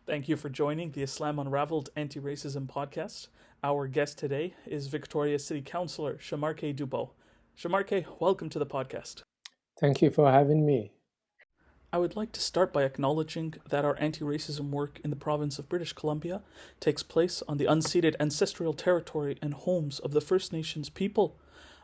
Thank you for joining the Islam Unravelled Anti-Racism podcast. Our guest today is Victoria City Councilor Sharmarke Dubow. Sharmarke, welcome to the podcast. Thank you for having me. I would like to start by acknowledging that our anti-racism work in the province of British Columbia takes place on the unceded ancestral territory and homes of the First Nations people.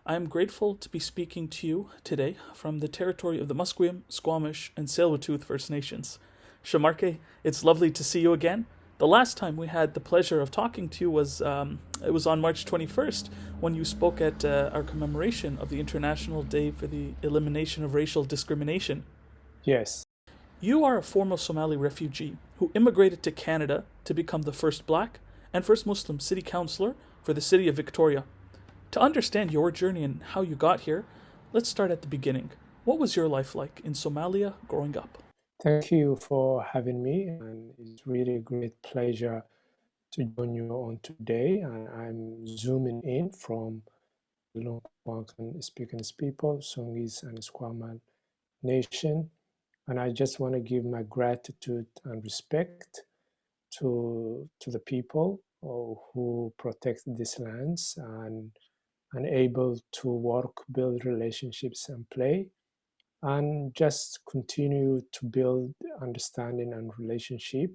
I am grateful to be speaking to you today from the territory of the Musqueam, Squamish, and Tsleil-Waututh First Nations. Shamarke, it's lovely to see you again. The last time we had the pleasure of talking to you was it was on March 21st when you spoke at our commemoration of the International Day for the Elimination of Racial Discrimination. Yes, You are a former Somali refugee who immigrated to Canada to become the first black and first Muslim city councillor for the city of Victoria. To understand your journey and how you got here, let's start at the beginning. What was your life like in Somalia growing up? thank you for having me, and it's really a great pleasure to join you on today. And I'm zooming in from the Longongan speaking people, Songis and Squamal Nation, and I just want to give my gratitude and respect to the people who protect these lands and able to work, build relationships, and play and just continue to build understanding and relationship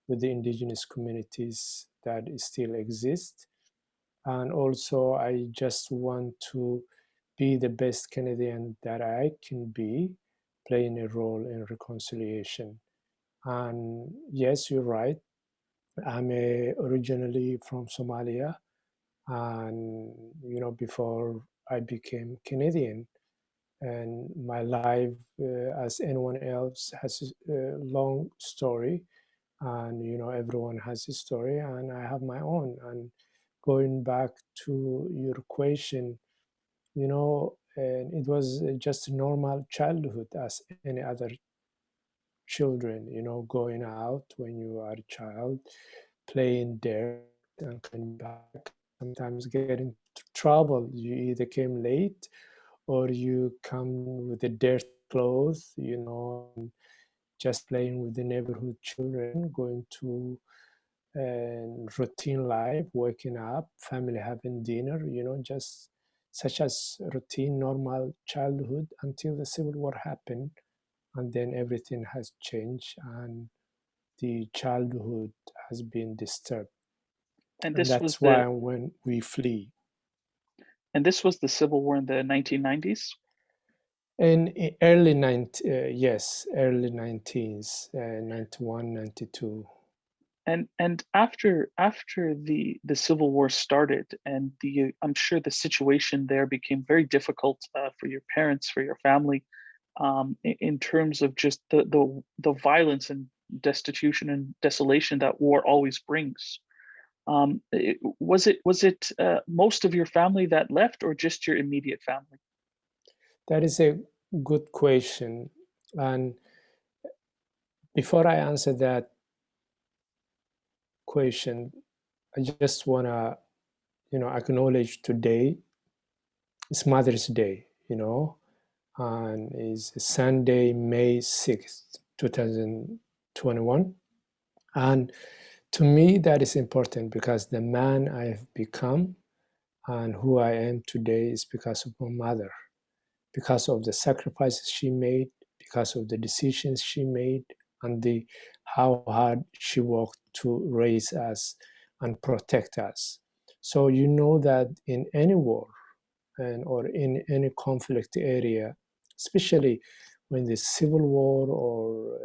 with the indigenous communities that still exist. And also, I just want to be the best Canadian that I can be, playing a role in reconciliation. And yes, you're right. I'm originally from Somalia, and before I became Canadian, and my life, as anyone else, has a long story, and everyone has a story, and I have my own. And going back to your question, and it was just a normal childhood as any other children, going out when you are a child, playing there and coming back, sometimes getting into trouble. You either came late or you come with the dirty clothes, and just playing with the neighborhood children, going to routine life, waking up, family having dinner, just such as routine, normal childhood until the Civil War happened. And then everything has changed and the childhood has been disturbed. And And this was that's the why when we flee, and this was the Civil War in the 1990s. in early 90, yes, early 19s, 91, 92. And after the Civil War started, and the I'm sure the situation there became very difficult for your parents, for your family, in terms of just the violence and destitution and desolation that war always brings. Was it most of your family that left, or just your immediate family? That is a good question. And before I answer that question, I just want to, acknowledge today is Mother's Day, and it's Sunday, May 6th, 2021. And to me, that is important because the man I have become and who I am today is because of my mother, because of the sacrifices she made, because of the decisions she made, and the how hard she worked to raise us and protect us. So you know that in any war or in any conflict area, especially when the civil war or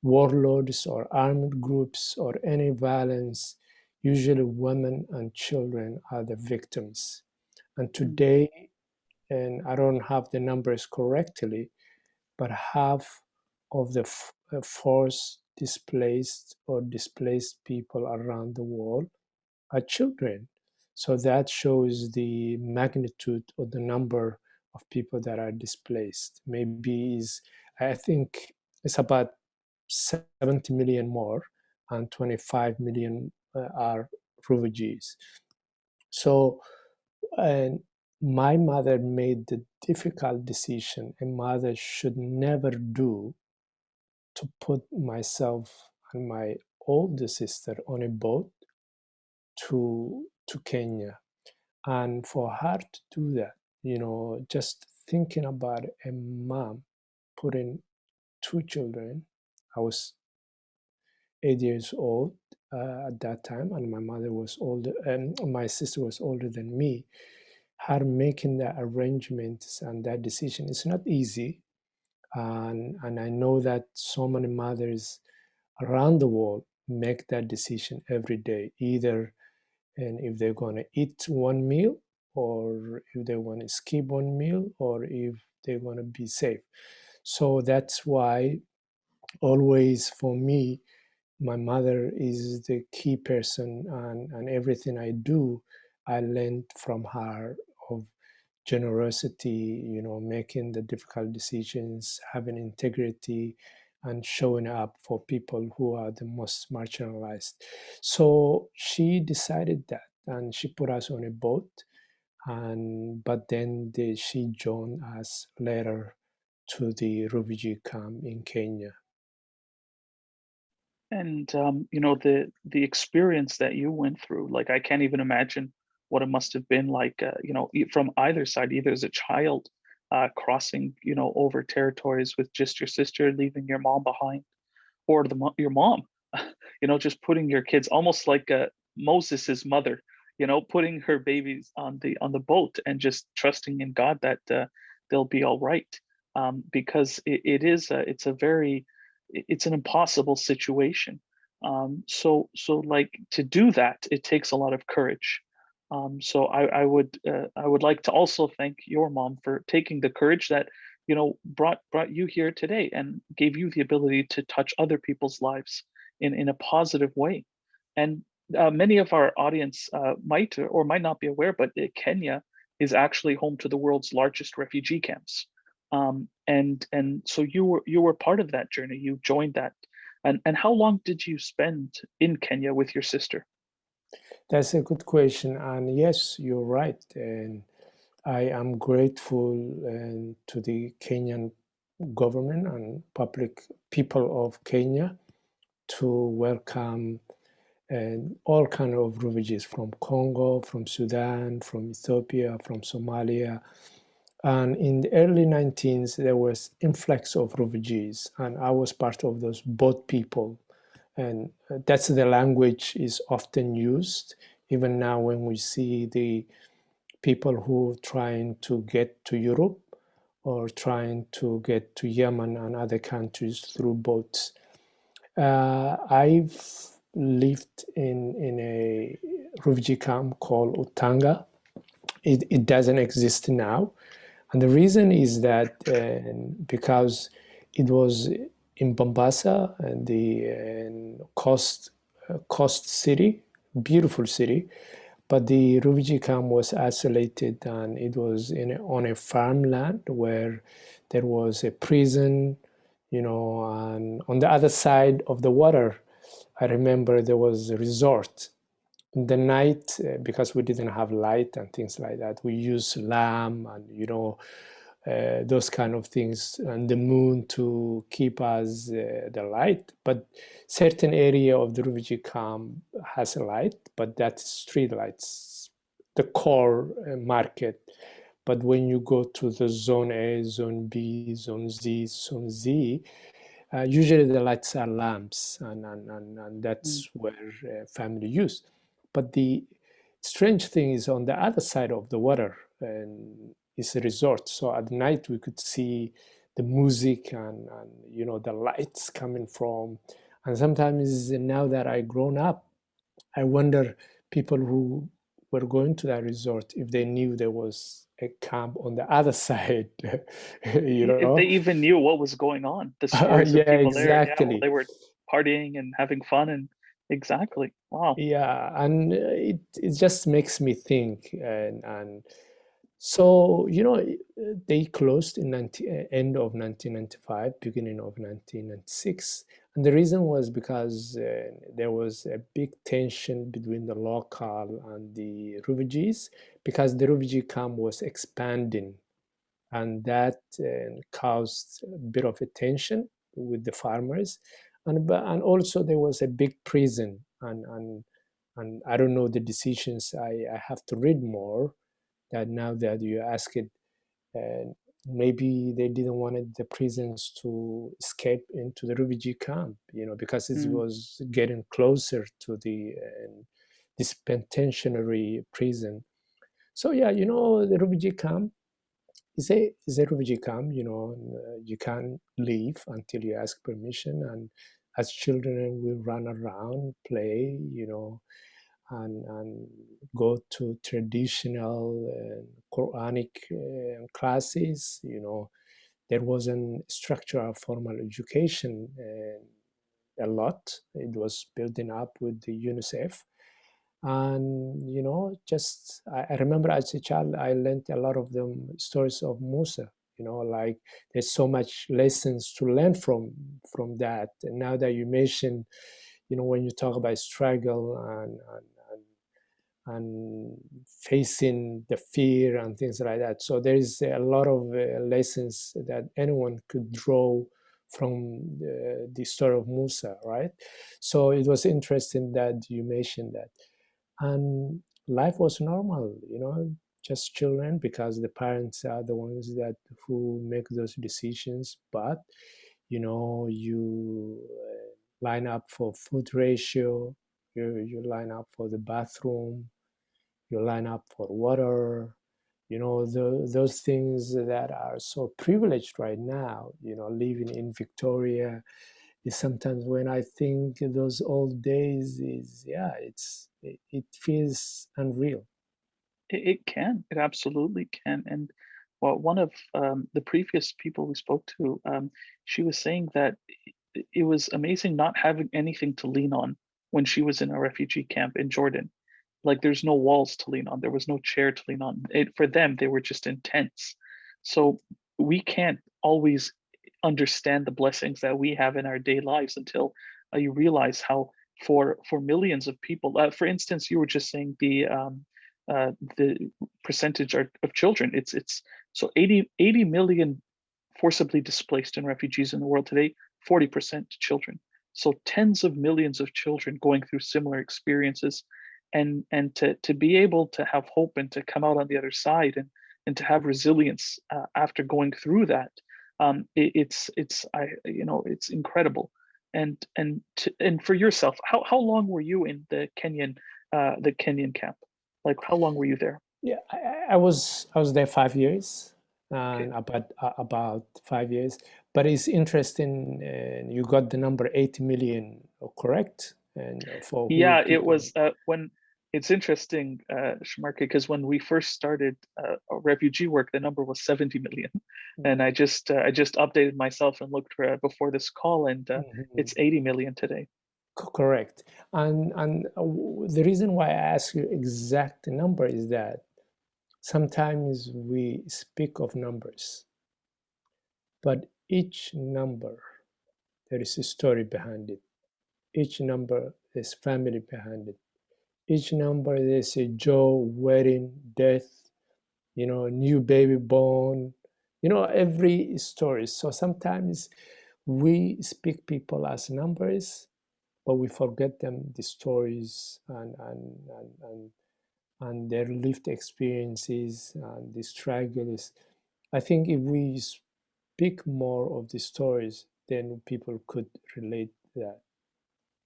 warlords or armed groups or any violence, usually women and children are the victims. And today, and I don't have the numbers correctly, but half of the forced displaced or displaced people around the world are children. So that shows the magnitude of the number of people that are displaced. Maybe is I think it's about 70 million more, and 25 million are refugees. So, and my mother made the difficult decision a mother should never do, to put myself and my older sister on a boat to Kenya. And for her to do that, just thinking about a mom putting two children, I was 8 years old at that time, and my mother was older, and my sister was older than me. Her making that arrangements and that decision is not easy, and I know that so many mothers around the world make that decision every day, either and if they're going to eat one meal, or if they want to skip one meal, or if they want to be safe. So that's why always for me, my mother is the key person, and everything I do, I learned from her of generosity, making the difficult decisions, having integrity, and showing up for people who are the most marginalized. So she decided that, and she put us on a boat, but then she joined us later to the refugee camp in Kenya. And the experience that you went through, like I can't even imagine what it must have been like, from either side, either as a child crossing, over territories with just your sister, leaving your mom behind, or your mom, just putting your kids almost like Moses's mother, putting her babies on the boat and just trusting in God that they'll be all right, because it's a very, it's an impossible situation. So like to do that, it takes a lot of courage. So I would like to also thank your mom for taking the courage that brought you here today and gave you the ability to touch other people's lives in a positive way. And many of our audience might or might not be aware, but Kenya is actually home to the world's largest refugee camps. And so you were part of that journey. You joined that. And how long did you spend in Kenya with your sister? That's a good question, and yes, you're right. And I am grateful to the Kenyan government and public people of Kenya to welcome and all kind of refugees from Congo, from Sudan, from Ethiopia, from Somalia. And in the early 19th, there was influx of refugees, and I was part of those boat people. And that's the language is often used. Even now when we see the people who trying to get to Europe or trying to get to Yemen and other countries through boats. I've lived in a refugee camp called Utanga. It doesn't exist now. And the reason is that because it was in Mombasa, and the coast city, beautiful city, but the refugee camp was isolated, and it was on a farmland where there was a prison, and on the other side of the water, I remember there was a resort. In the night, because we didn't have light and things like that, we used lamp and those kind of things, and the moon to keep us the light. But certain area of the refugee camp has a light, but that's street lights, the core market. But when you go to the zone A, zone B, zone Z, usually the lights are lamps, and Mm. that's where family use. But the strange thing is on the other side of the water, and it's a resort. So at night we could see the music and the lights coming from. And sometimes now that I grown up, I wonder people who were going to that resort if they knew there was a camp on the other side, you If they know. even knew what was going on, the stories of Yeah, people there, yeah, well, exactly. they were partying and having fun, and exactly. Wow. Yeah, and it just makes me think, and so they closed in end of 1995, beginning of 1996, and the reason was because there was a big tension between the local and the refugees, because the refugee camp was expanding, and that caused a bit of a tension with the farmers. and also there was a big prison, and I don't know the decisions. I have to read more. That now that you ask it, and maybe they didn't want the prisons to escape into the refugee camp, because it Mm, was getting closer to this penitentiary prison. So yeah, the refugee camp is a refugee camp. You can't leave until you ask permission, and as children we run around, play, and go to traditional Quranic classes. There wasn't structural formal education a lot. It was building up with the UNICEF. And, just I remember as a child, I learned a lot of them stories of Musa. Like there's so much lessons to learn from that. And now that you mention, when you talk about struggle and facing the fear and things like that. So there is a lot of lessons that anyone could draw from the story of Musa, right? So it was interesting that you mentioned that. And life was normal, just children, because the parents are the ones that who make those decisions. But you line up for food ratio, you line up for the bathroom, you line up for water, those things that are so privileged right now, living in Victoria. Is sometimes when I think those old days, it feels unreal. it absolutely can. And well, one of the previous people we spoke to, she was saying that it was amazing not having anything to lean on when she was in a refugee camp in Jordan. Like there's no walls to lean on, there was no chair to lean on. For them, they were just intense. So we can't always understand the blessings that we have in our day lives until you realize how for millions of people. For instance, you were just saying the percentage of children. It's so 80 million forcibly displaced and refugees in the world today, 40% children. So tens of millions of children going through similar experiences, and to be able to have hope and to come out on the other side, and to have resilience after going through that, it's incredible. And for yourself, how long were you in the Kenyan camp? Like how long were you there? Yeah, I was there 5 years, Okay. and about 5 years. But it's interesting, you got the number 80 million correct, and for who Yeah, it people. was when it's interesting, Sharmarke, because when we first started refugee work, the number was 70 million, and I just updated myself and looked before this call, and Mhm. it's 80 million today. Correct. And the reason why I ask you exact number is that sometimes we speak of numbers, but each number, there is a story behind it. Each number, there's family behind it. Each number, there's a joy, wedding, death, new baby born, every story. So sometimes we speak people as numbers, but we forget them the stories and their lived experiences and the struggles. I think if we speak more of the stories, then people could relate to that.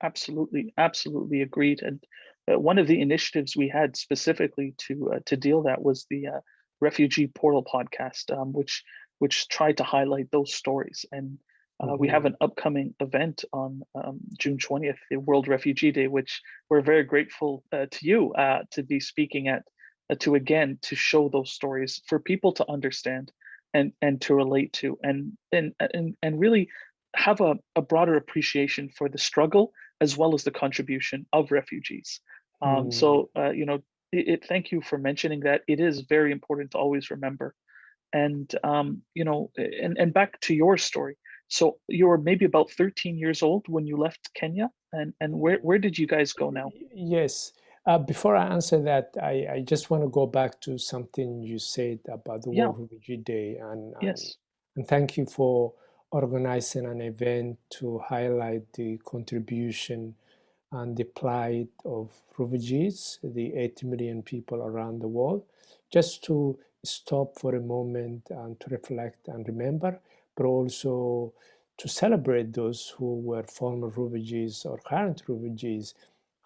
Absolutely, absolutely agreed. And one of the initiatives we had specifically to deal that was the Refugee Portal podcast, which tried to highlight those stories. And we have Mhm. an upcoming event on June 20th, the World Refugee Day, which we're very grateful to you to be speaking at, to show those stories for people to understand and to relate to, and really have a broader appreciation for the struggle as well as the contribution of refugees. Mm. So thank you for mentioning that. It is very important to always remember. And back to your story. So you were maybe about 13 years old when you left Kenya, and where did you guys go now? Yes. Before I answer that, I just want to go back to something you said about the Yeah. World Refugee Day, and Yes. thank you for organizing an event to highlight the contribution and the plight of refugees, the 80 million people around the world, just to stop for a moment and to reflect and remember, but also to celebrate those who were former refugees or current refugees,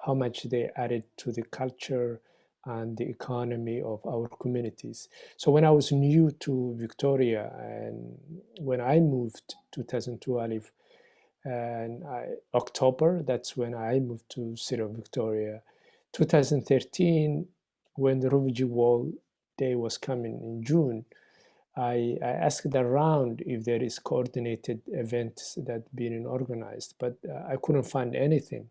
how much they added to the culture and the economy of our communities. So when I was new to Victoria and when I moved 2012, and October, that's when I moved to City of Victoria. 2013, when the Refugee Wall Day was coming in June, I asked around if there is coordinated events that being organized, but I couldn't find anything.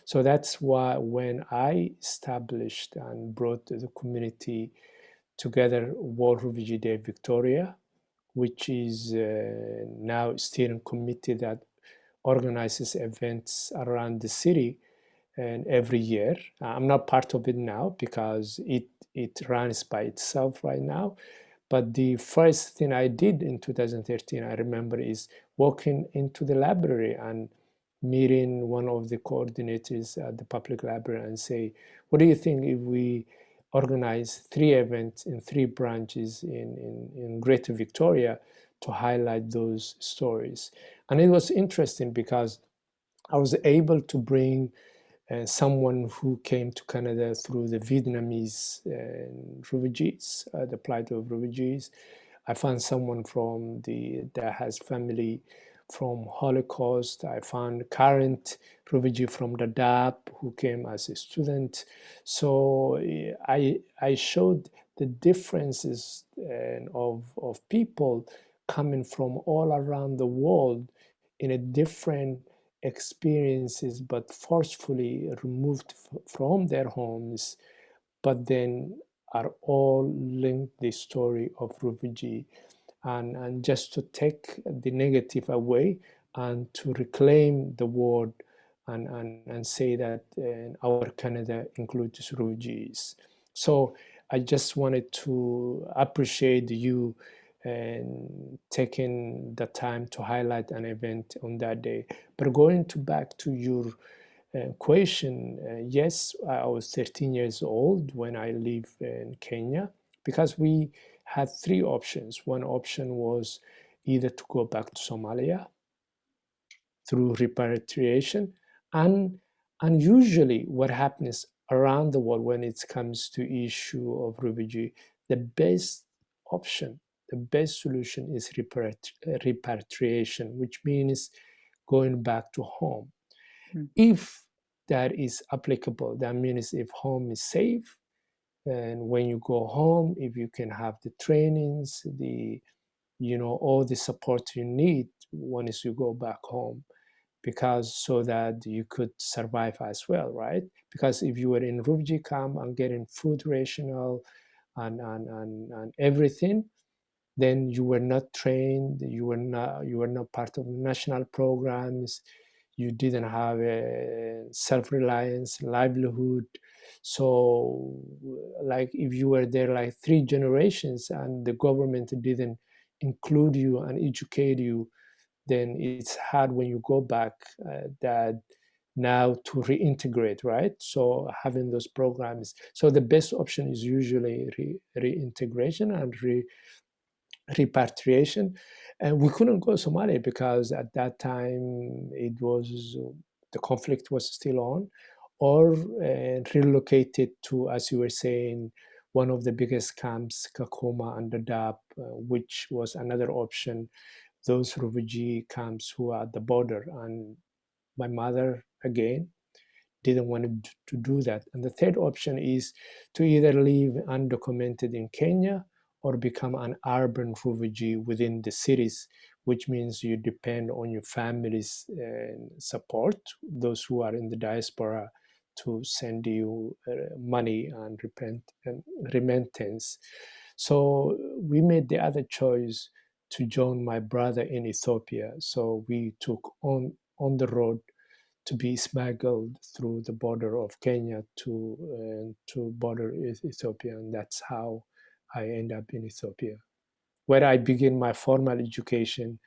So that's why when I established and brought the community together, World Refugee Day Victoria, which is now steering committee that organizes events around the city and every year. I'm not part of it now because it runs by itself right now. But the first thing I did in 2013, I remember, is walking into the library and meeting one of the coordinators at the public library and say, what do you think if we organize 3 events in 3 branches in Greater Victoria to highlight those stories? And it was interesting because I was able to bring someone who came to Canada through the Vietnamese refugees, the plight of refugees. I found someone that has family from Holocaust. I found current refugee from Dadaab who came as a student. So I showed the differences of people coming from all around the world in a different experiences, but forcefully removed from their homes, but then are all linked the story of refugee, and just to take the negative away and to reclaim the word and say that our Canada includes refugees. So I just wanted to appreciate you and taking the time to highlight an event on that day. But going back to your question, yes, I was 13 years old when I lived in Kenya because we had 3 options. One option was either to go back to Somalia through repatriation, and usually what happens around the world when it comes to issue of refugee, the best option, the best solution is repatriation, which means going back to home. If that is applicable, that means if home is safe, and when you go home, if you can have the trainings, all the support you need once you go back home, because so that you could survive as well, right? Because if you were in refugee camp and getting food rational and everything, then you were not trained, you were not part of national programs, you didn't have a self-reliance, livelihood. So like if you were there like 3 generations and the government didn't include you and educate you, then it's hard when you go back that now to reintegrate, right? So having those programs. So the best option is usually reintegration and repatriation. And we couldn't go to Somalia because at that time the conflict was still on, or relocated to, as you were saying, one of the biggest camps, Kakuma and Dadaab, which was another option, those refugee camps who are at the border. And my mother, again, didn't want to do that. And the third option is to either live undocumented in Kenya or become an urban refugee within the cities, which means you depend on your family's support, those who are in the diaspora, to send you money and remittance. So we made the other choice to join my brother in Ethiopia. So we took on the road to be smuggled through the border of Kenya to border Ethiopia, and that's how I end up in Ethiopia, where I begin my formal education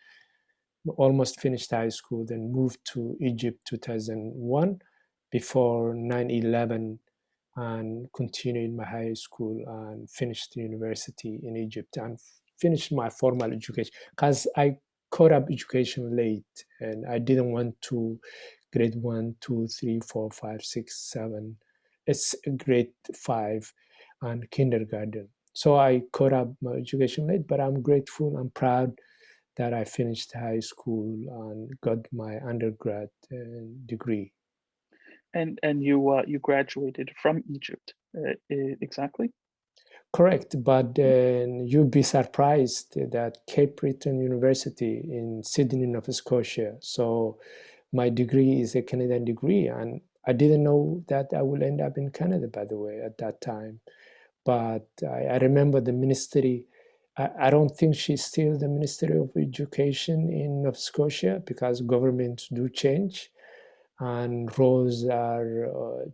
almost finished high school, then moved to Egypt 2001 before 9/11, and continued my high school and finished university in Egypt and finished my formal education because I caught up education late and I didn't want to grade 1, 2, 3, 4, 5, 6, 7. It's grade 5 and kindergarten. So I caught up my education late, but I'm grateful and proud that I finished high school and got my undergrad degree. And you graduated from Egypt, exactly? Correct, but you'd be surprised that Cape Breton University in Sydney, Nova Scotia. So my degree is a Canadian degree, and I didn't know that I will end up in Canada, by the way, at that time. But I remember the ministry. I don't think she's still the Ministry of Education in Nova Scotia because governments do change and roles are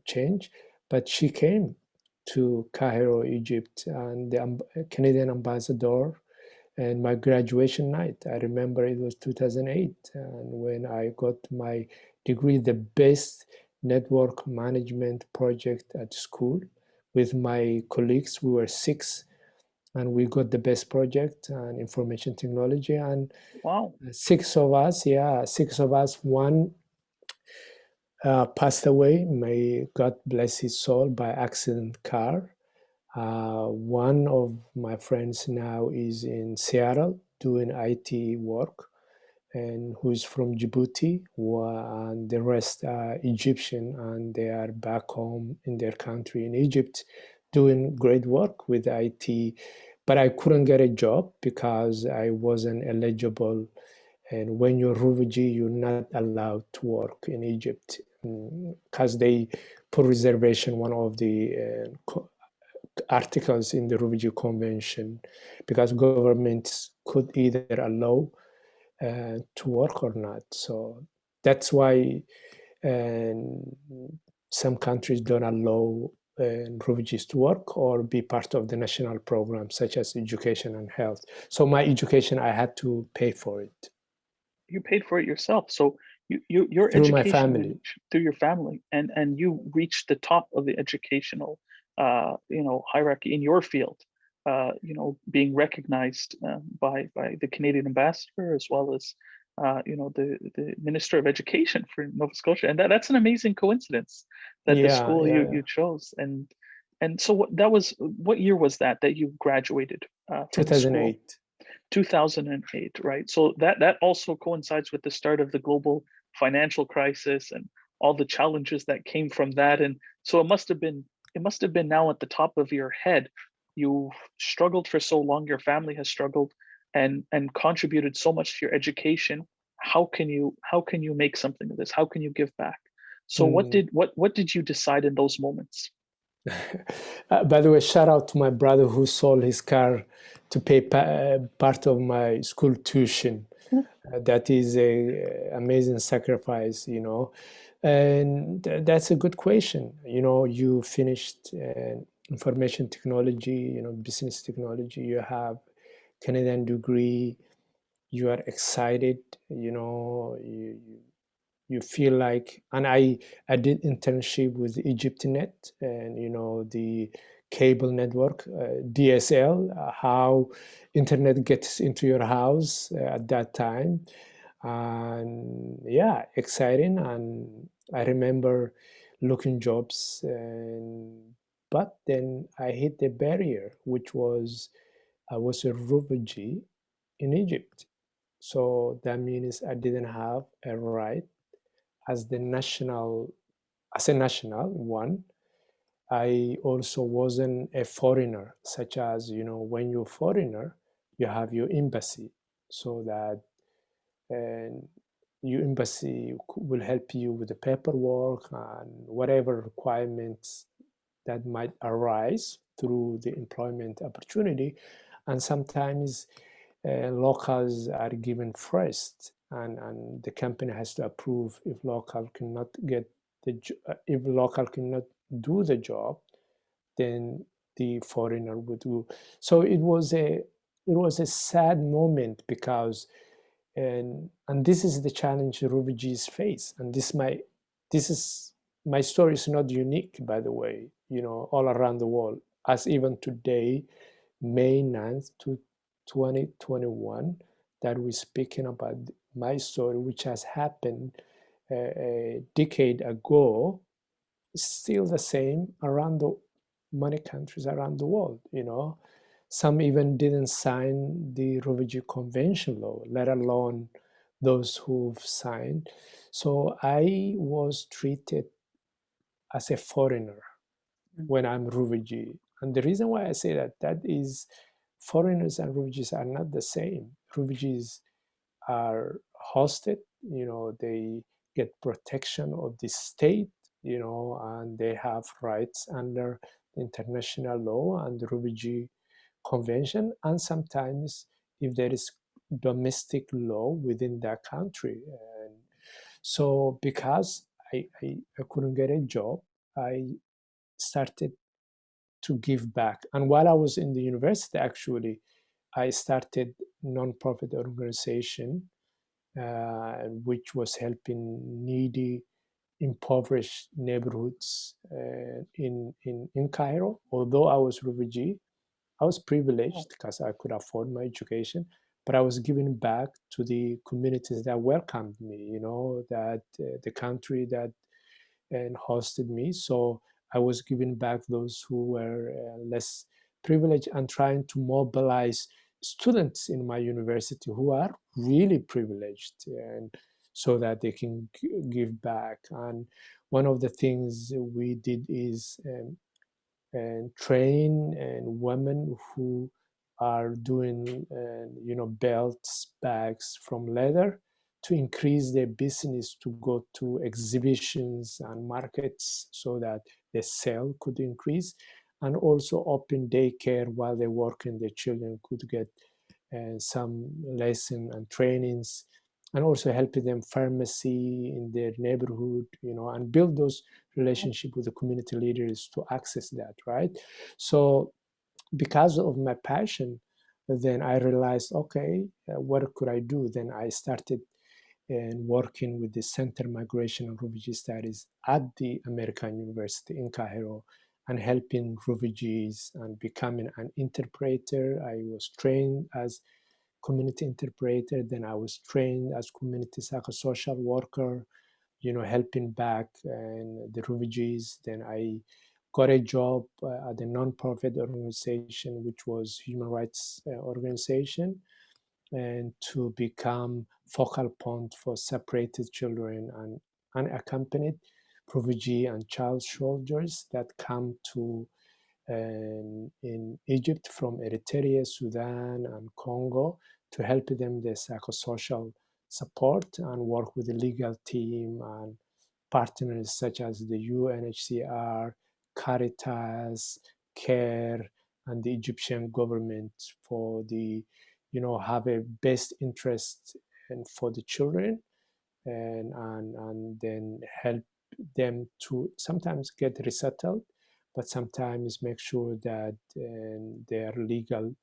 changed. But she came to Cairo, Egypt, and the Canadian ambassador. And my graduation night, I remember it was 2008, and when I got my degree, the best network management project at school with my colleagues. We were 6, and we got the best project and information technology. And Wow. 6 of us, yeah, 6 of us. One passed away. May God bless his soul by accident car. One of my friends now is in Seattle doing IT work, and who is from Djibouti, and the rest are Egyptian, and they are back home in their country in Egypt doing great work with IT. But I couldn't get a job because I wasn't eligible. And when you're a refugee, you're not allowed to work in Egypt because they put reservation, one of the articles in the Refugee Convention, because governments could either allow to work or not. So that's why some countries don't allow refugees to work or be part of the national programs such as education and health. So my education, I had to pay for it. You paid for it yourself. So your Through my education family. through your family, and you reached the top of the educational hierarchy in your field, being recognized by the Canadian ambassador, as well as the Minister of Education for Nova Scotia. And that's an amazing coincidence that the Yeah, school yeah. you chose. And so what year was that you graduated from school? 2008. 2008, right? So that also coincides with the start of the global financial crisis and all the challenges that came from that. And so it must have been now at the top of your head. You've struggled for so long, your family has struggled and contributed so much to your education. How can you make something of this? How can you give back? So what did you decide in those moments? By the way, shout out to my brother who sold his car to pay part of my school tuition. That is a amazing sacrifice. And that's a good question. You finished information technology, business technology. You have Canadian degree. You are excited. You feel like, and I did internship with EgyptNet and the cable network, DSL, how internet gets into your house at that time. And yeah, exciting. And I remember looking jobs, but then I hit the barrier, which was I was a refugee in Egypt. So that means I didn't have a right as the national, as a national one. I also wasn't a foreigner, such as, when you're a foreigner, you have your embassy, so that and your embassy will help you with the paperwork and whatever requirements that might arise through the employment opportunity. And sometimes locals are given first, and the company has to approve if local cannot get if local cannot do the job, then the foreigner would do. So it was a sad moment because and this is the challenge refugees face. And this is my story is not unique, by the way, you know, all around the world. As even today, May 9th, 2021, that we're speaking about my story, which has happened a decade ago, is still the same around the many countries around the world, you know. Some even didn't sign the refugee convention law, let alone those who've signed. So I was treated as a foreigner when I'm refugee. And the reason why I say that, that is foreigners and refugees are not the same. Refugees are hosted, you know, they get protection of the state, you know, and they have rights under the international law and the refugee convention, and sometimes if there is domestic law within that country. And so because I couldn't get a job, I started to give back. And while I was in the university, actually, I started non-profit organization which was helping needy, impoverished neighborhoods in Cairo. Although I was refugee, I was privileged because I could afford my education, but I was giving back to the communities that welcomed me, you know, that the country that and hosted me. So I was giving back those who were less privileged and trying to mobilize students in my university who are really privileged, and so that they can give back. And one of the things we did is and train and women who are doing you know, belts, bags from leather, to increase their business, to go to exhibitions and markets so that the sale could increase, and also open daycare while they work, and their children could get some lesson and trainings, and also helping them pharmacy in their neighborhood, you know, and build those relationship with the community leaders to access that, right? So because of my passion, then I realized, okay, what could I do? Then I started working with the Center Migration and Refugee Studies at the American University in Cairo, and helping refugees and becoming an interpreter. I was trained as community interpreter, then I was trained as community psychosocial worker, you know, helping back and the refugees. Then I got a job at a non-profit organization, which was human rights organization, and to become focal point for separated children and unaccompanied refugee and child soldiers that come to in Egypt from Eritrea, Sudan, and Congo, to help them the psychosocial support and work with the legal team and partners such as the UNHCR, Caritas, CARE, and the Egyptian government for the, you know, have a best interest and for the children, and then help them to sometimes get resettled, but sometimes make sure that their legal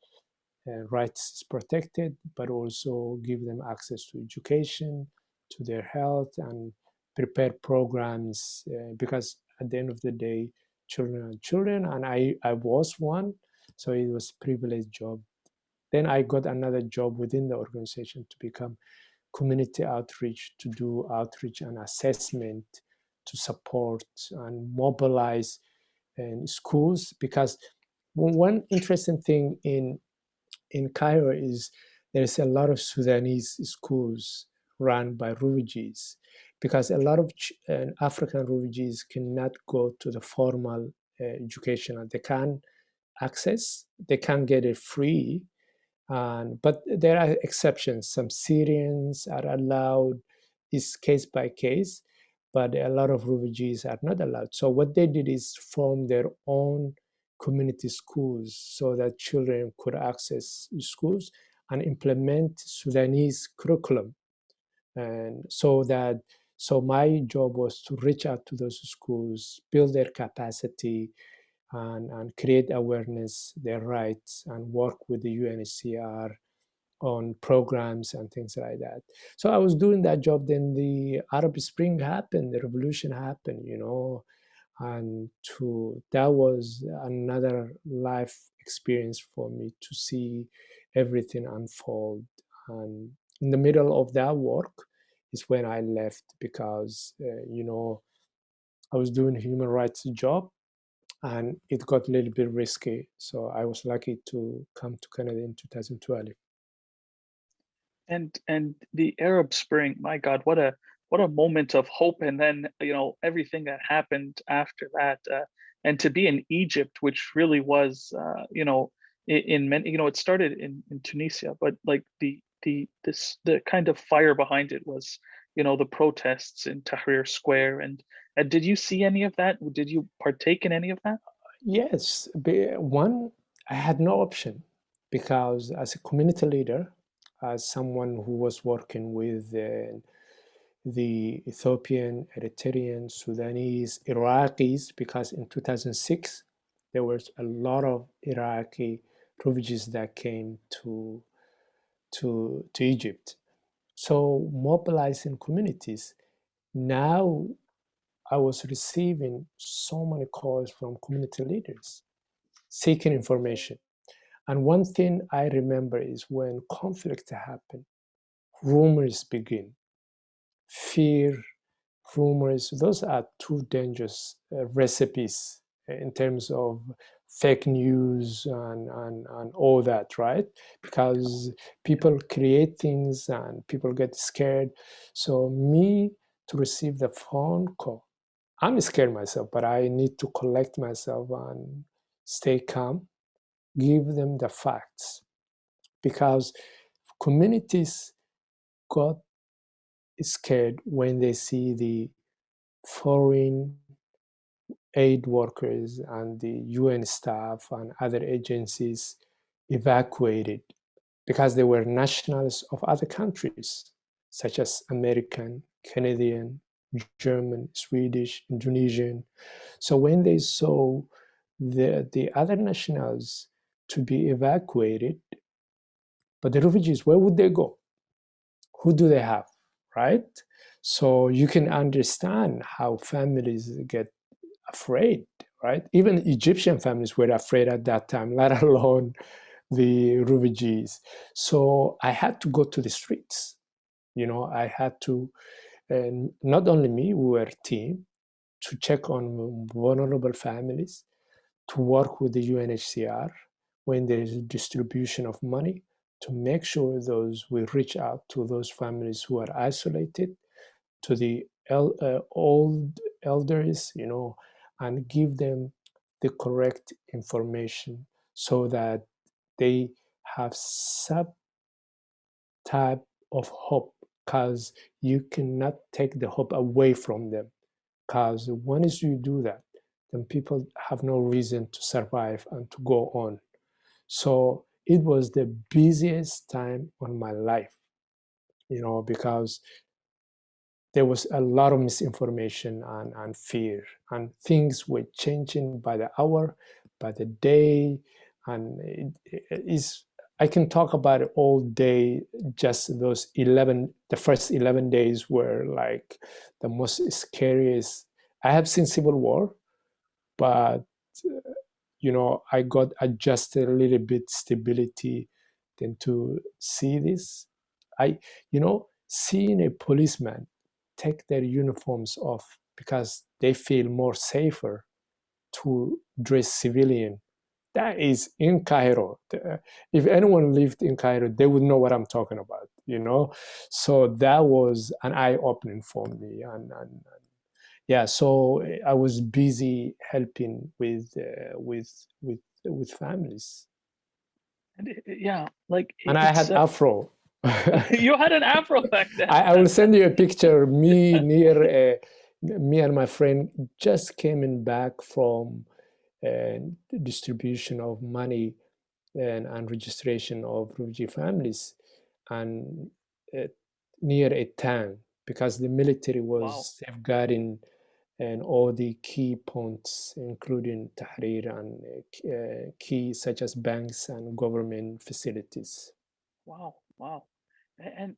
rights is protected, but also give them access to education, to their health, and prepare programs, because at the end of the day, children are children, and I was one, so it was a privileged job. Then I got another job within the organization to become community outreach, to do outreach and assessment, to support and mobilize schools. Because one interesting thing in Cairo is there's a lot of Sudanese schools run by refugees, because a lot of African refugees cannot go to the formal education, and they can't access, they can't get it free. But there are exceptions. Some Syrians are allowed, it's case by case, but a lot of refugees are not allowed. So what they did is form their own community schools so that children could access schools and implement Sudanese curriculum. And so my job was to reach out to those schools, build their capacity, and create awareness, their rights, and work with the UNHCR on programs and things like that. So I was doing that job. Then the Arab Spring happened, the revolution happened, you know, and that was another life experience for me to see everything unfold. And in the middle of that work is when I left because, you know, I was doing a human rights job and it got a little bit risky. So I was lucky to come to Canada in 2012. And the Arab Spring, my God, what a moment of hope, and then everything that happened after that, and to be in Egypt, which really was in many, it started in Tunisia, but like the kind of fire behind it was the protests in Tahrir Square, and did you see any of that? Did you partake in any of that? Yes, one, I had no option because as a community leader, as someone who was working with the Ethiopian, Eritrean, Sudanese, Iraqis, because in 2006 there was a lot of Iraqi refugees that came to Egypt. So mobilizing communities. Now I was receiving so many calls from community leaders seeking information. And one thing I remember is when conflict happened, rumors begin. Fear, rumors, those are two dangerous recipes in terms of fake news and all that, right? Because people create things and people get scared. So me to receive the phone call, I'm scared myself, but I need to collect myself and stay calm, give them the facts, because communities got scared when they see the foreign aid workers and the UN staff and other agencies evacuated because they were nationals of other countries, such as American, Canadian, German, Swedish, Indonesian. So when they saw the other nationals to be evacuated, but the refugees, where would they go? Who do they have, right? So you can understand how families get afraid, right? Even Egyptian families were afraid at that time, let alone the refugees. So I had to go to the streets. You know, I had to, and not only me, we were a team to check on vulnerable families, to work with the UNHCR when there is a distribution of money, to make sure we reach out to those families who are isolated, to the old elders, you know, and give them the correct information so that they have some type of hope, because you cannot take the hope away from them, because once you do that, then people have no reason to survive and to go on. So it was the busiest time of my life, you know, because there was a lot of misinformation and fear, and things were changing by the hour, by the day, and I can talk about it all day. Just those the first 11 days were like the most scariest. I have seen civil war, but you know, I got adjusted a little bit stability than to see this. Seeing a policeman take their uniforms off because they feel more safer to dress civilian. That is in Cairo. If anyone lived in Cairo, they would know what I'm talking about, you know? So that was an eye-opening for me. And yeah, so I was busy helping with families. And yeah, like And I it's had afro. you had an afro back then. I will send you a picture. Me and my friend just came back from distribution of money and registration of refugee families, and near a town, because the military Wow. was safeguarding and all the key points, including Tahrir and key such as banks and government facilities. Wow. Wow.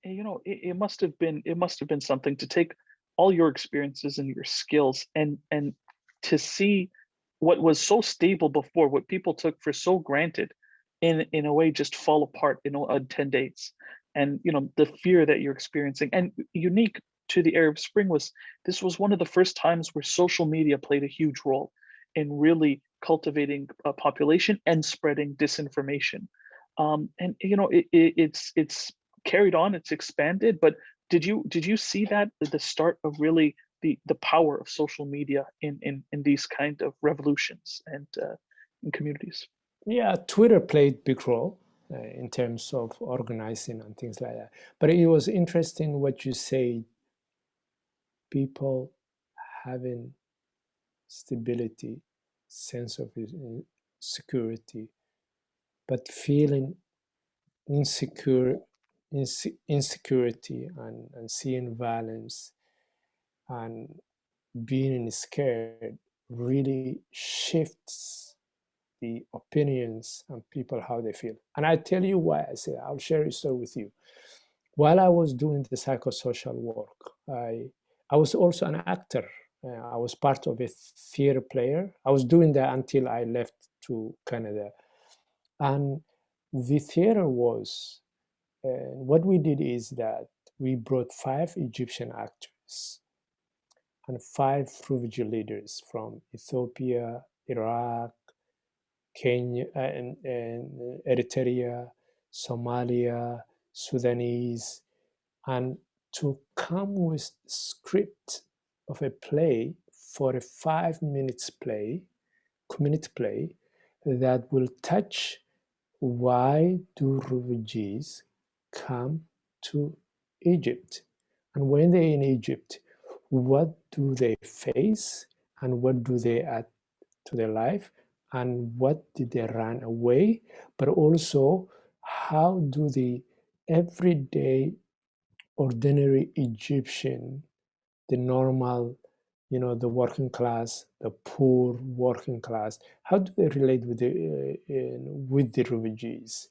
You know, it must have been something to take all your experiences and your skills and to see what was so stable before, what people took for so granted, in a way just fall apart in 10 days. And you know, the fear that you're experiencing, and unique to the Arab Spring was this was one of the first times where social media played a huge role in really cultivating a population and spreading disinformation. And you know, it's carried on, it's expanded. But did you see that at the start of really the power of social media in these kind of revolutions and in communities? Yeah, Twitter played big role in terms of organizing and things like that. But it was interesting what you say, people having stability, sense of security, but feeling insecure, insecurity and seeing violence and being scared really shifts the opinions and people how they feel. And I tell you why I say that. I'll share a story with you. While I was doing the psychosocial work, I was also an actor. I was part of a theater player. I was doing that until I left to Canada. And the theater was, what we did is that we brought 5 Egyptian actors and 5 refugee leaders from Ethiopia, Iraq, Kenya, and Eritrea, Somalia, Sudanese, and to come with script of a play for a 5 minutes play, community play, that will touch why do refugees come to Egypt? And when they're in Egypt, what do they face and what do they add to their life? And what did they run away? But also, how do the everyday, ordinary Egyptian, the normal, the working class, the poor working class, how do they relate with the refugees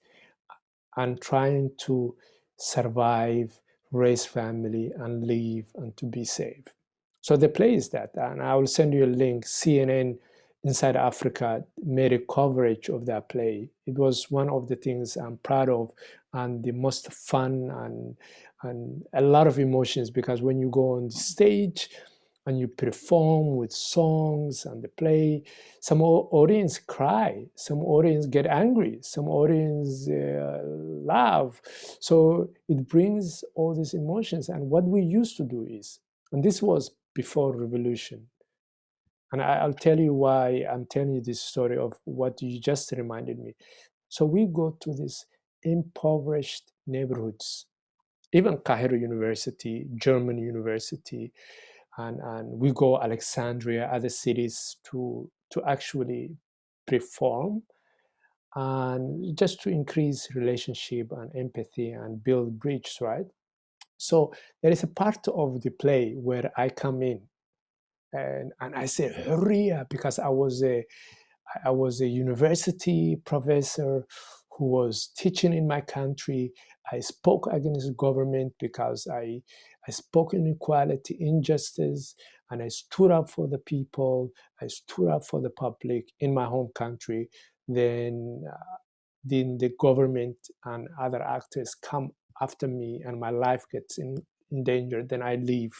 and trying to survive, raise family, and live and to be safe? So the play is that, and I will send you a link. CNN Inside Africa made a coverage of that play. It was one of the things I'm proud of, and the most fun and a lot of emotions, because when you go on stage and you perform with songs and the play, some audience cry, some audience get angry, some audience laugh. So it brings all these emotions. And what we used to do is, and this was before revolution, and I'll tell you why I'm telling you this story of what you just reminded me. So we go to these impoverished neighborhoods, even Cairo University, German University, and we go Alexandria, other cities to actually perform and just to increase relationship and empathy and build bridges, right? So there is a part of the play where I come in and I say Hurriya, because I was a university professor who was teaching in my country. I spoke against the government because I spoke inequality, injustice, and I stood up for the people. I stood up for the public in my home country. Then the government and other actors come after me, and my life gets in danger. Then I leave,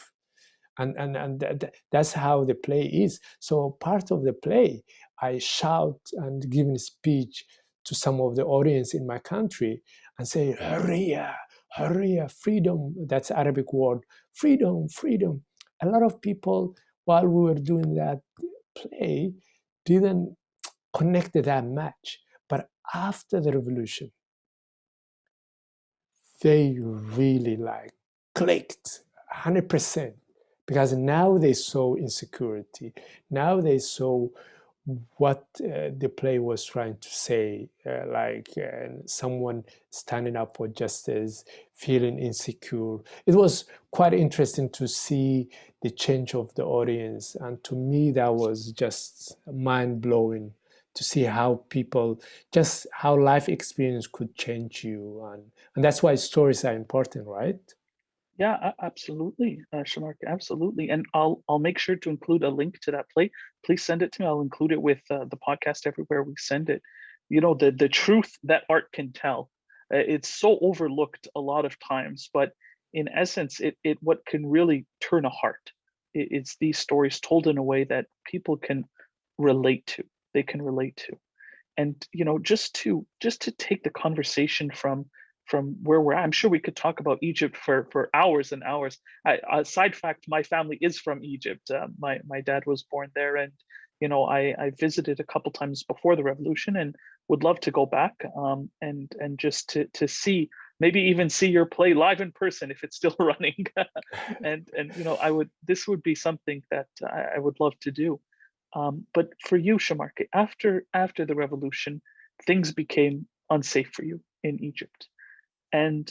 and that's how the play is. So part of the play, I shout and give a speech to some of the audience in my country and say, Hurriya, Hurriya, freedom. That's Arabic word, freedom, freedom. A lot of people, while we were doing that play, didn't connect that much. But after the revolution, they really like clicked 100%, because now they saw insecurity. Now they saw what the play was trying to say, someone standing up for justice, feeling insecure. It was quite interesting to see the change of the audience, and to me that was just mind blowing to see how people, just how life experience could change you. And that's why stories are important, right? Yeah, absolutely, Sharmarke, absolutely. And I'll make sure to include a link to that play. Please send it to me. I'll include it with the podcast everywhere we send it. You know, the truth that art can tell. It's so overlooked a lot of times, but in essence, it what can really turn a heart. It's these stories told in a way that people can relate to. They can relate to. And you know, just to take the conversation from where we're at, I'm sure we could talk about Egypt for hours and hours. Side fact, my family is from Egypt. My dad was born there, and you know, I visited a couple times before the revolution, and would love to go back, and just to see, maybe even see your play live in person if it's still running. And you know, this would be something that I would love to do. But for you, Shamarke, after the revolution, things became unsafe for you in Egypt. And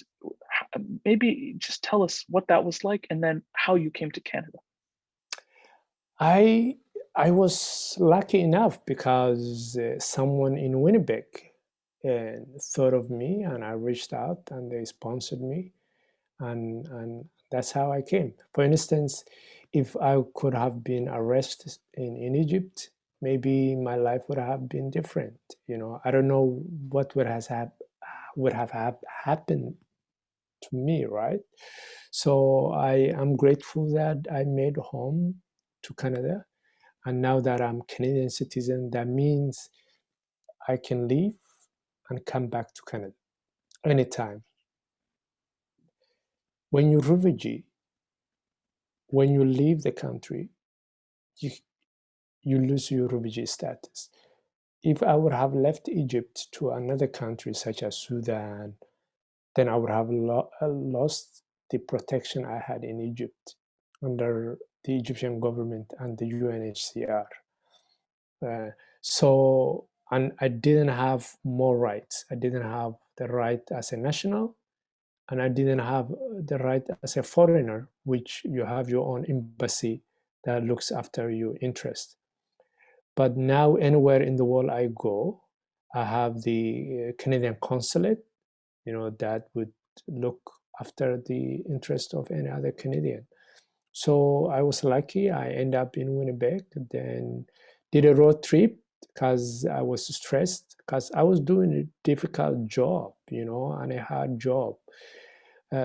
maybe just tell us what that was like, and then how you came to Canada. I was lucky enough because someone in Winnipeg thought of me, and I reached out, and they sponsored me, and that's how I came. For instance, if I could have been arrested in Egypt, maybe my life would have been different. You know, I don't know what would have happened to me, right? So I am grateful that I made home to Canada, and now that I'm Canadian citizen, that means I can leave and come back to Canada anytime. When you're refugee, when you leave the country, you, you lose your refugee status. If I would have left Egypt to another country such as Sudan, then I would have lost the protection I had in Egypt under the Egyptian government and the UNHCR. And I didn't have more rights. I didn't have the right as a national, and I didn't have the right as a foreigner, which you have your own embassy that looks after your interest. But now, anywhere in the world I go, I have the Canadian consulate, you know, that would look after the interest of any other Canadian. So I was lucky. I ended up in Winnipeg, then did a road trip because I was stressed because I was doing a difficult job, you know, and a hard job.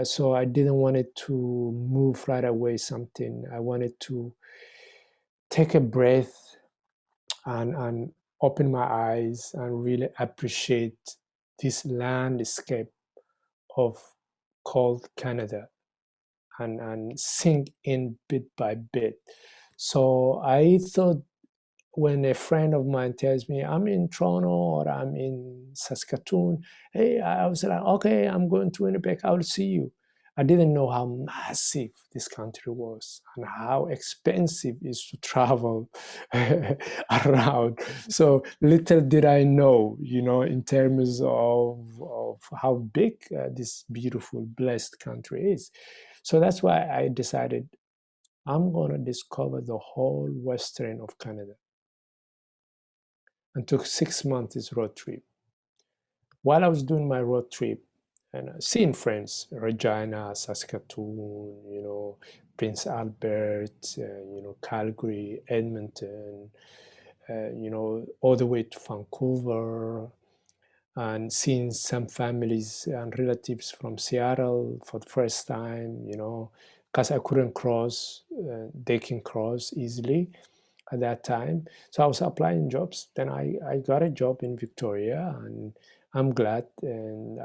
So I didn't want it to move right away something. I wanted to take a breath and open my eyes and really appreciate this landscape of called Canada and sink in bit by bit. So I thought when a friend of mine tells me I'm in Toronto or I'm in Saskatoon, hey, I was like, okay, I'm going to Winnipeg, I'll see you. I didn't know how massive this country was and how expensive it is to travel around. So little did I know, you know, in terms of how big this beautiful, blessed country is. So that's why I decided I'm going to discover the whole western of Canada, and took 6 months this road trip. While I was doing my road trip and seeing friends, Regina, Saskatoon, you know, Prince Albert, you know, Calgary, Edmonton, you know, all the way to Vancouver, and seeing some families and relatives from Seattle for the first time, you know, because I couldn't cross, they can cross easily at that time. So I was applying jobs. Then I got a job in Victoria, and I'm glad, and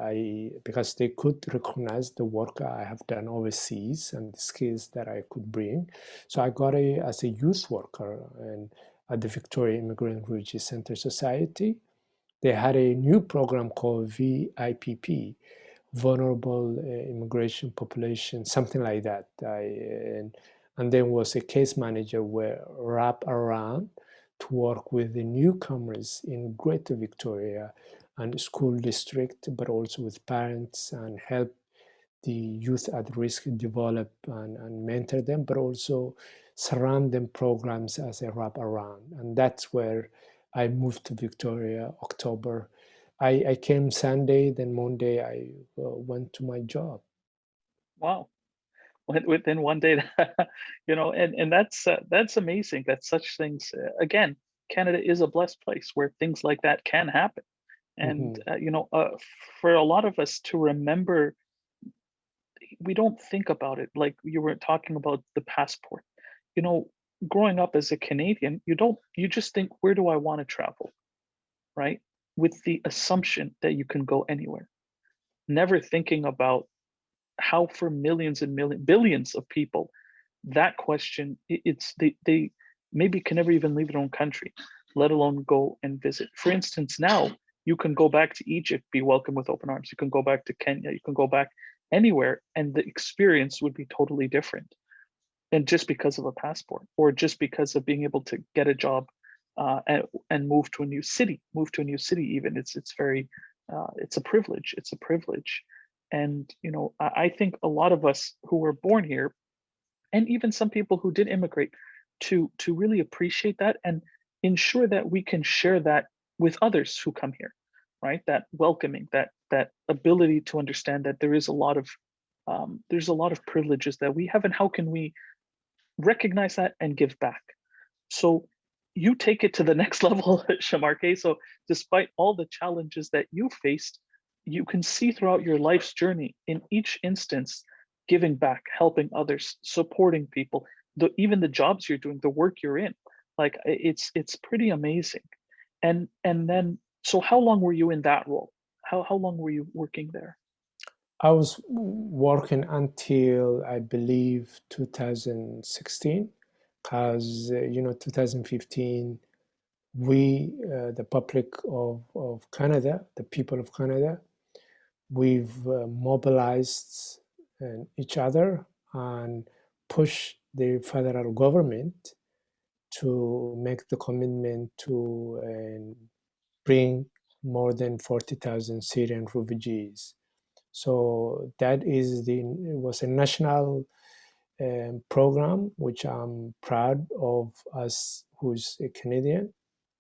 because they could recognize the work I have done overseas and the skills that I could bring. So I got as a youth worker and at the Victoria Immigrant Refugee Center Society. They had a new program called VIPP, Vulnerable Immigration Population, something like that. And then was a case manager where wrap around to work with the newcomers in Greater Victoria and school district, but also with parents and help the youth at risk develop and mentor them, but also surround them programs as a wrap around. And that's where I moved to Victoria October. I came Sunday, then Monday I went to my job. Wow. Within one day, and that's amazing that such things, again, Canada is a blessed place where things like that can happen. And, Hmm. for a lot of us to remember, we don't think about it. Like you were talking about the passport, you know, growing up as a Canadian, you just think, where do I want to travel? Right? With the assumption that you can go anywhere, never thinking about how for millions and billions of people, that question, it's they maybe can never even leave their own country, let alone go and visit. For instance, now you can go back to Egypt, be welcomed with open arms. You can go back to Kenya, you can go back anywhere, and the experience would be totally different. And just because of a passport, or just because of being able to get a job, and move to a new city, even it's very, it's a privilege. It's a privilege. And I think a lot of us who were born here, and even some people who did immigrate, to really appreciate that and ensure that we can share that with others who come here, right? That welcoming, that ability to understand that there's a lot of privileges that we have, and how can we recognize that and give back. So you take it to the next level, Shamarke. So despite all the challenges that you faced, you can see throughout your life's journey, in each instance, giving back, helping others, supporting people, even the jobs you're doing, the work you're in. Like it's pretty amazing. And then, so how long were you in that role? How long were you working there? I was working until I believe 2016, because 2015 we the public of Canada, the people of Canada, we've mobilized each other and pushed the federal government to make the commitment to bring more than 40,000 Syrian refugees. So that it was a national program, which I'm proud of us who's a Canadian.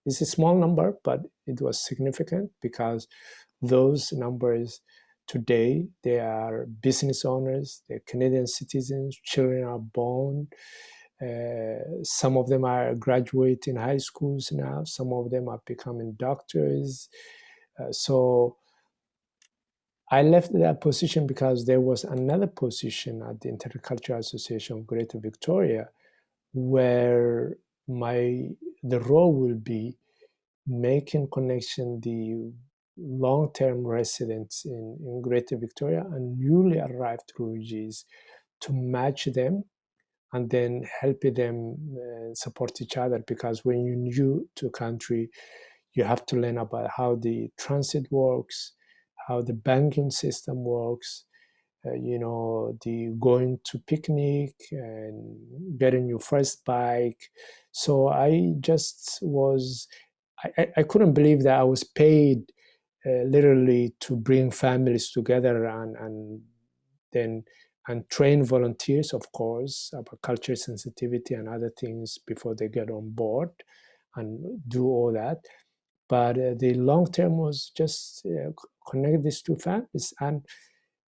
It's a small number, but it was significant because those numbers today, they are business owners, they're Canadian citizens, children are born. Some of them are graduating high schools now, some of them are becoming doctors. So I left that position because there was another position at the Intercultural Association of Greater Victoria where the role will be making connection the long-term residents in Greater Victoria and newly arrived refugees, to match them and then help them support each other, because when you're new to a country, you have to learn about how the transit works, how the banking system works, the going to picnic and getting your first bike. So I just was, I couldn't believe that I was paid literally to bring families together and then and train volunteers, of course, about culture sensitivity and other things before they get on board and do all that. But the long term was just connect these two families. And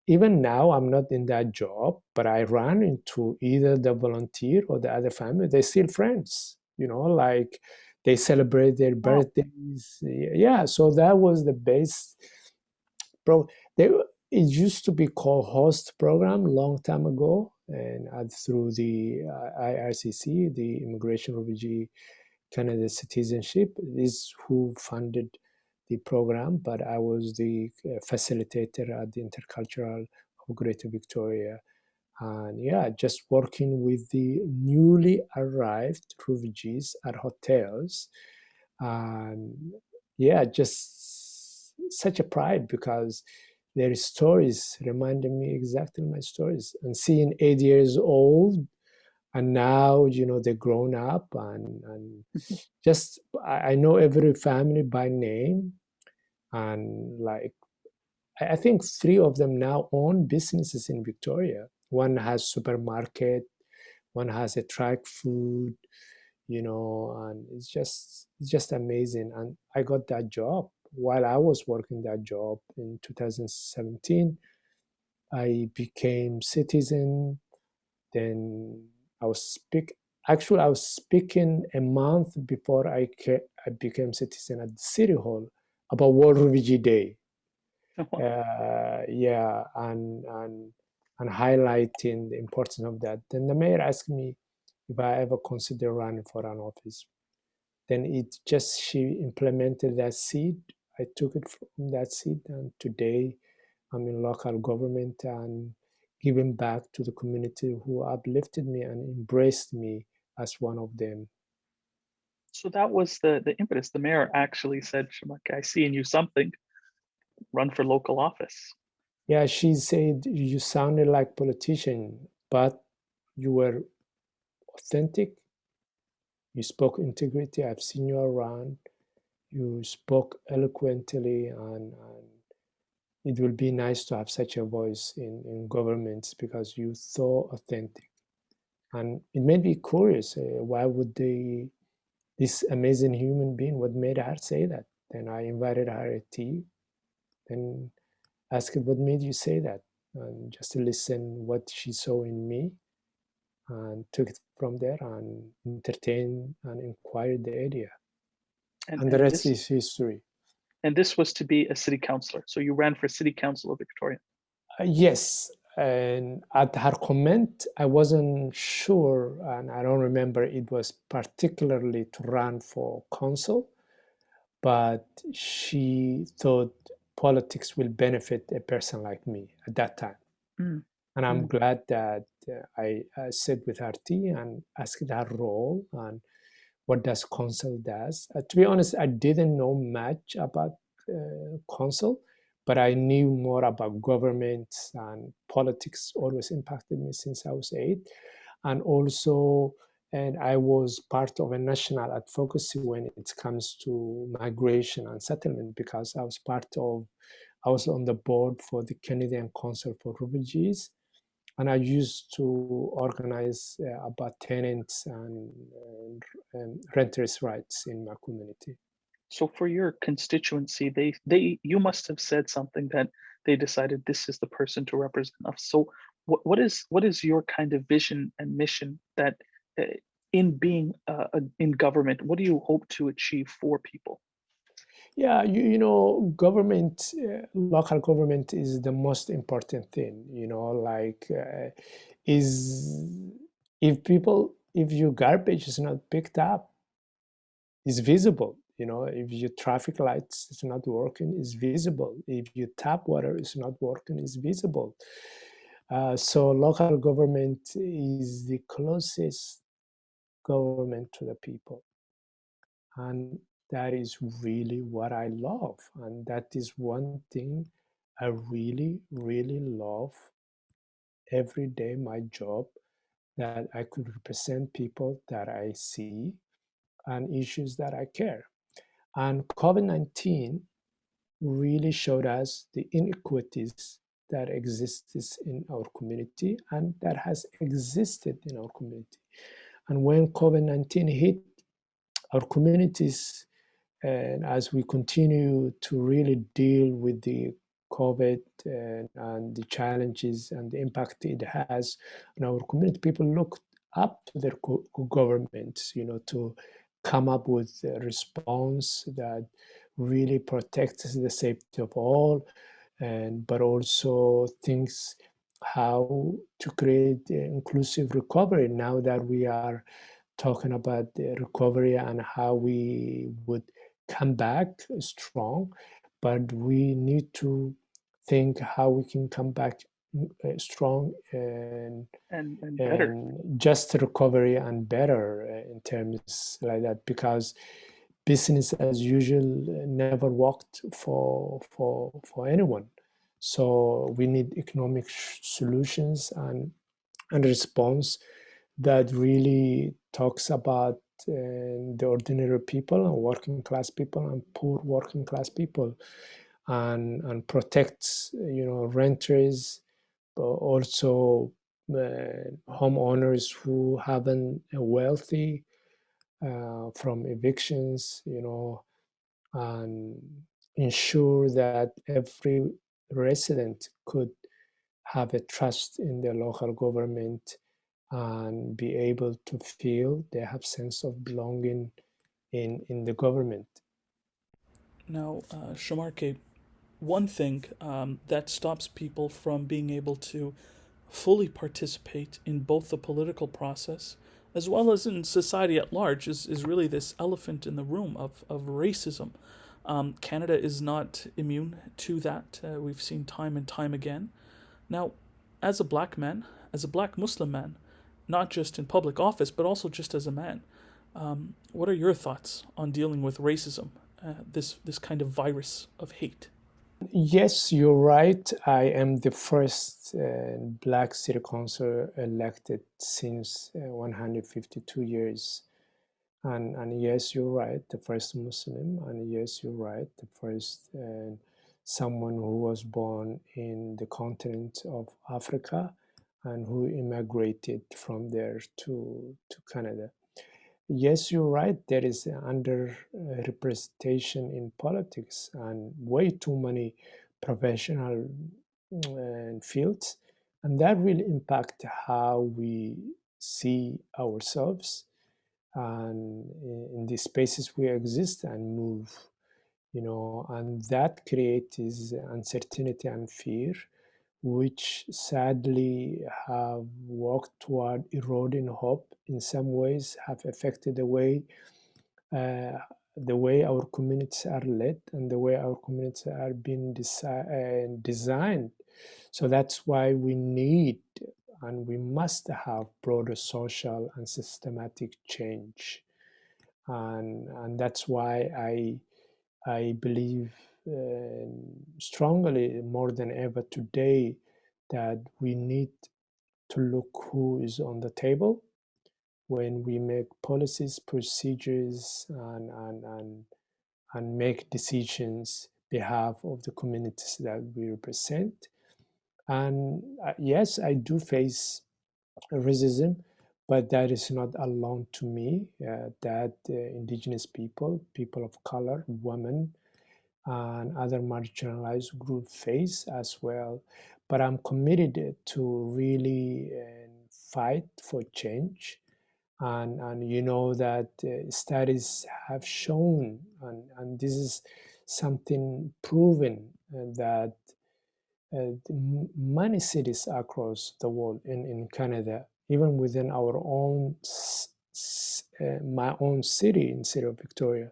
even now, I'm not in that job, but I run into either the volunteer or the other family. They're still friends, like they celebrate their Wow. birthdays. Yeah, so that was the base. They, it used to be called host program long time ago, and through the IRCC, the Immigration Refugee Canada Citizenship, is who funded the program, but I was the facilitator at the Intercultural of Greater Victoria. And yeah, just working with the newly arrived refugees at hotels. And yeah, just such a pride because their stories reminded me exactly my stories. And seeing 8 years old, and now they're grown up, and just I know every family by name, and like I think three of them now own businesses in Victoria. One has supermarket, one has a track food, and it's just amazing. And I got that job while I was working that job in 2017. I became citizen. Then I was Actually, I was speaking a month before I became citizen at the city hall about World Refugee Day. Yeah, and highlighting the importance of that. Then the mayor asked me if I ever consider running for an office. Then she implemented that seed. I took it from that seed, and today I'm in local government and giving back to the community who uplifted me and embraced me as one of them. So that was the impetus. The mayor actually said, Sharmarke, I see in you something, run for local office. Yeah, she said, you sounded like a politician, but you were authentic. You spoke integrity. I've seen you around. You spoke eloquently, and it will be nice to have such a voice in governments because you're so authentic. And it made me curious, why would this amazing human being, what made her say that? Then I invited her a tea, then asked her, what made you say that? And just to listen what she saw in me, and took it from there and entertained and inquired the idea. And the rest is history. And this was to be a city councillor. So you ran for city council of Victoria. Yes. And at her comment, I wasn't sure, and I don't remember it was particularly to run for council, but she thought politics will benefit a person like me at that time. And I'm glad that I sat with her tea and asked her role and what does council does. To be honest, I didn't know much about council, but I knew more about government, and politics always impacted me since I was 8. And also, and I was part of a national advocacy when it comes to migration and settlement, because I was on the board for the Canadian Council for Refugees. And I used to organize about tenants and renters' rights in my community. So for your constituency, you must have said something that they decided this is the person to represent us. So what is your kind of vision and mission that in being in government, what do you hope to achieve for people? Yeah, government, local government is the most important thing. Is if your garbage is not picked up, it's visible. If your traffic lights is not working, it's visible. If your tap water is not working, it's visible. So local government is the closest government to the people. And that is really what I love. And that is one thing I really, really love every day, my job, that I could represent people that I see and issues that I care. And COVID-19 really showed us the inequities that exists in our community and that has existed in our community. And when COVID-19 hit our communities, and as we continue to really deal with the COVID and the challenges and the impact it has on our community, people look up to their governments, to come up with a response that really protects the safety of all, but also thinks how to create inclusive recovery now that we are talking about the recovery and how we would come back strong, but we need to think how we can come back strong and better. Just recovery and better in terms like that, because business as usual never worked for anyone. So we need economic solutions and response that really talks about the ordinary people and working class people and poor working class people, and protects renters, but also homeowners who haven't a wealthy from evictions, and ensure that every resident could have a trust in their local government and be able to feel they have sense of belonging in the government. Now, Shamarke, one thing that stops people from being able to fully participate in both the political process as well as in society at large is really this elephant in the room of racism. Canada is not immune to that. We've seen time and time again. Now, as a black man, as a black Muslim man, not just in public office, but also just as a man, what are your thoughts on dealing with racism, this kind of virus of hate? Yes, you're right. I am the first black city councilor elected since 152 years. And yes, you're right, the first Muslim. And yes, you're right, the first someone who was born in the continent of Africa and who immigrated from there to Canada. Yes, you're right. There is under representation in politics and way too many professional fields, and that will impact how we see ourselves and in the spaces we exist and move. And that creates uncertainty and fear, which sadly have worked toward eroding hope in some ways, have affected uh, the way our communities are led and the way our communities are being designed. So that's why we need and we must have broader social and systematic change. And that's why I believe strongly more than ever today that we need to look who is on the table when we make policies, procedures, and make decisions behalf of the communities that we represent. And yes, I do face racism, but that is not alone to me. That indigenous people, people of color, women, and other marginalized group face as well. But I'm committed to really fight for change. And you know that studies have shown, and this is something proven, that many cities across the world in Canada, even within our own, my own city, in city of Victoria,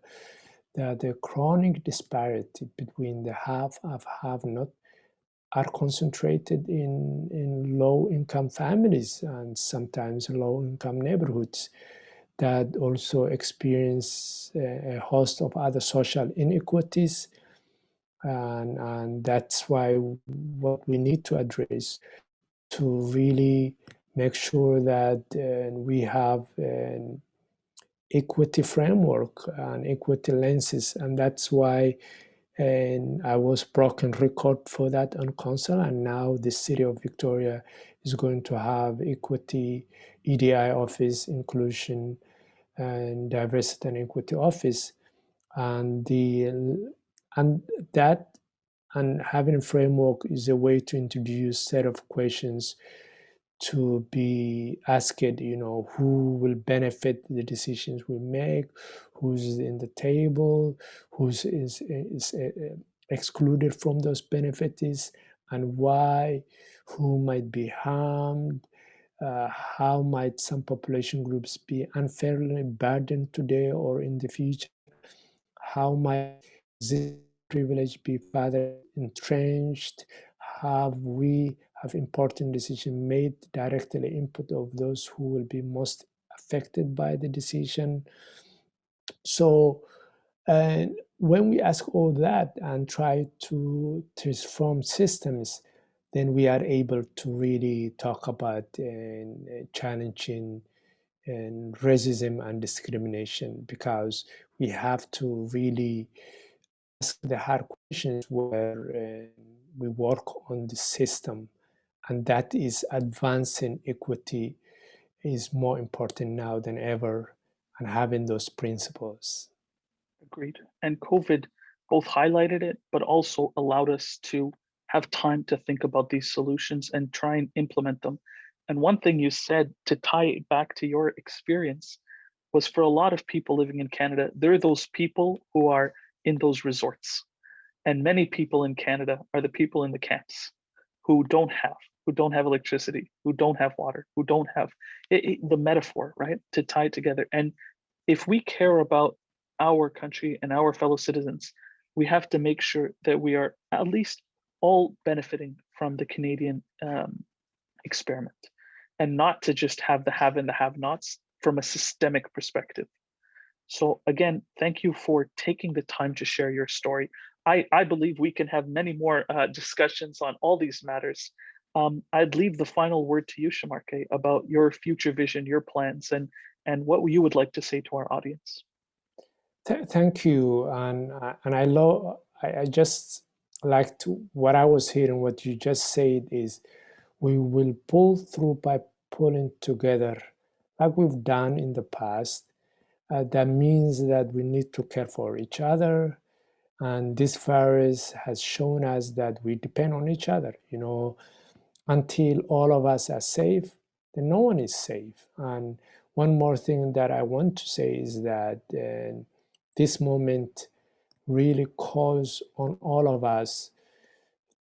that the chronic disparity between the have and have not are concentrated in low income families and sometimes low income neighborhoods that also experience a host of other social inequities. And that's why what we need to address to really make sure that we have an equity framework and equity lenses. And that's why I was broken record for that on council, and now the city of Victoria is going to have equity EDI office, inclusion and diversity and equity office, and the and that and having a framework is a way to introduce set of questions to be asked, who will benefit the decisions we make, who's in the table, who's is excluded from those benefits, and why, who might be harmed, how might some population groups be unfairly burdened today or in the future, how might this privilege be further entrenched, have we have important decision made directly input of those who will be most affected by the decision. So and when we ask all that and try to transform systems, then we are able to really talk about challenging and racism and discrimination, because we have to really ask the hard questions where we work on the system, and that is advancing equity is more important now than ever. and having those principles. Agreed. And COVID both highlighted it, but also allowed us to have time to think about these solutions and try and implement them. And one thing you said, to tie it back to your experience, was for a lot of people living in Canada, there are those people who are in those resorts. And many people in Canada are the people in the camps who don't have electricity, who don't have water, who don't have the metaphor, right? To tie it together. And if we care about our country and our fellow citizens, we have to make sure that we are at least all benefiting from the Canadian experiment, and not to just have the have and the have-nots from a systemic perspective. So again, thank you for taking the time to share your story. I believe we can have many more discussions on all these matters. I'd leave the final word to you, Sharmarke, about your future vision, your plans, and what you would like to say to our audience. Thank you, and I just like to, what I was hearing, what you just said is, we will pull through by pulling together, like we've done in the past. That means that we need to care for each other, and this virus has shown us that we depend on each other. You know, until all of us are safe, then no one is safe. And one more thing that I want to say is that this moment really calls on all of us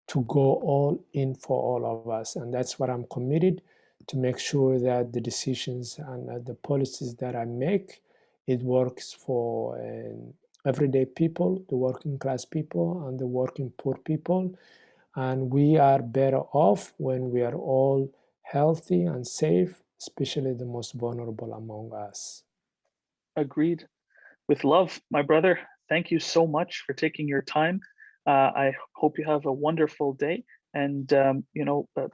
to go all in for all of us. And that's what I'm committed to, make sure that the decisions and the policies that I make, it works for everyday people, the working class people and the working poor people. And we are better off when we are all healthy and safe, especially the most vulnerable among us. Agreed. With love, my brother, thank you so much for taking your time. I hope you have a wonderful day, and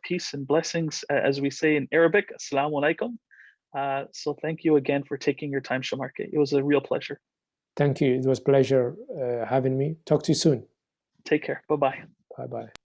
peace and blessings, as we say in Arabic, assalamu alaikum. So thank you again for taking your time, Sharmarke. It was a real pleasure. Thank you. It was a pleasure having me. Talk to you soon. Take care. Bye-bye. Bye-bye.